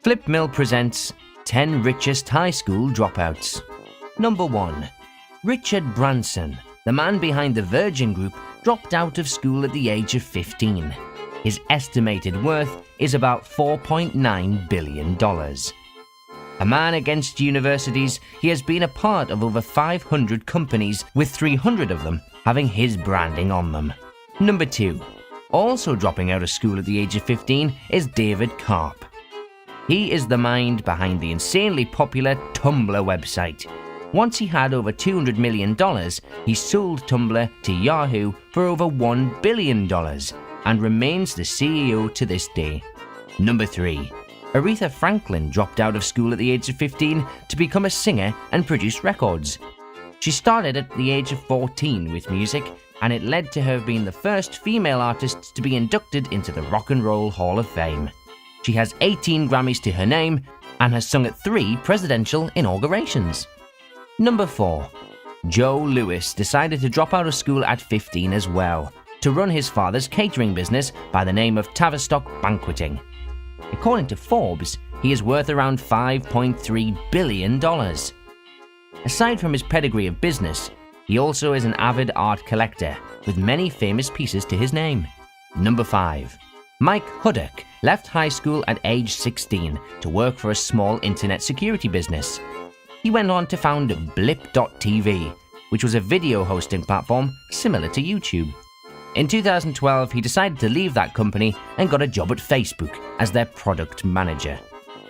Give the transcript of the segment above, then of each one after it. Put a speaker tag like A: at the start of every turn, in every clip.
A: Flip Mill presents 10 Richest High School Dropouts. Number 1. Richard Branson, the man behind the Virgin Group, dropped out of school at the age of 15. His estimated worth is about $4.9 billion. A man against universities, he has been a part of over 500 companies, with 300 of them having his branding on them. Number 2. Also dropping out of school at the age of 15 is David Karp. He is the mind behind the insanely popular Tumblr website. Once he had over $200 million, he sold Tumblr to Yahoo for over $1 billion and remains the CEO to this day. Number 3. Aretha Franklin dropped out of school at the age of 15 to become a singer and produce records. She started at the age of 14 with music, and it led to her being the first female artist to be inducted into the Rock and Roll Hall of Fame. She has 18 Grammys to her name and has sung at 3 presidential inaugurations. Number 4. Joe Lewis decided to drop out of school at 15 as well, to run his father's catering business by the name of Tavistock Banqueting. According to Forbes, he is worth around $5.3 billion. Aside from his pedigree of business, he also is an avid art collector, with many famous pieces to his name. Number 5. Mike Huddock left high school at age 16 to work for a small internet security business. He went on to found Blip.tv, which was a video hosting platform similar to YouTube. In 2012, he decided to leave that company and got a job at Facebook as their product manager.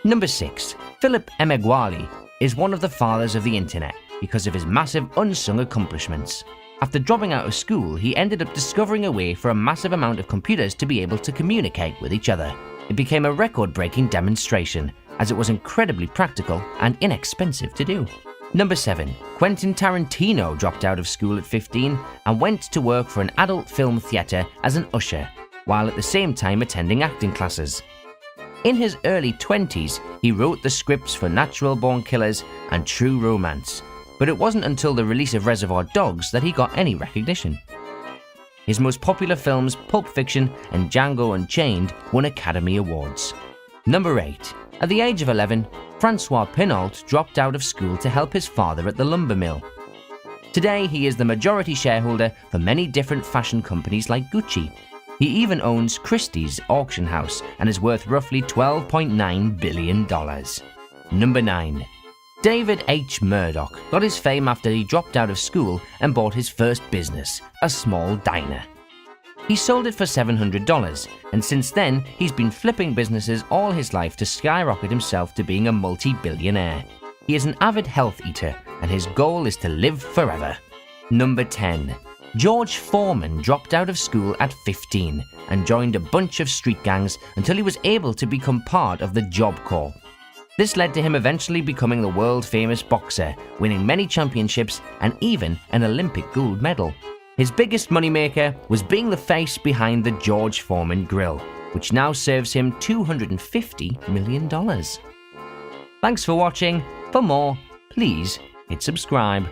A: Number 6. Philip Emeagwali is one of the fathers of the internet because of his massive unsung accomplishments. After dropping out of school, he ended up discovering a way for a massive amount of computers to be able to communicate with each other. It became a record-breaking demonstration, as it was incredibly practical and inexpensive to do. Number 7. Quentin Tarantino dropped out of school at 15 and went to work for an adult film theatre as an usher, while at the same time attending acting classes. In his early 20s, he wrote the scripts for Natural Born Killers and True Romance, but it wasn't until the release of Reservoir Dogs that he got any recognition. His most popular films, Pulp Fiction and Django Unchained, won Academy Awards. Number 8. At the age of 11, Francois Pinault dropped out of school to help his father at the lumber mill. Today, he is the majority shareholder for many different fashion companies like Gucci. He even owns Christie's auction house and is worth roughly $12.9 billion. Number 9. David H. Murdoch got his fame after he dropped out of school and bought his first business, a small diner. He sold it for $700, and since then, he's been flipping businesses all his life to skyrocket himself to being a multi-billionaire. He is an avid health eater, and his goal is to live forever. Number 10. George Foreman dropped out of school at 15 and joined a bunch of street gangs until he was able to become part of the Job Corps. This led to him eventually becoming the world-famous boxer, winning many championships and even an Olympic gold medal. His biggest moneymaker was being the face behind the George Foreman Grill, which now serves him $250 million. Thanks for watching. For more, please hit subscribe.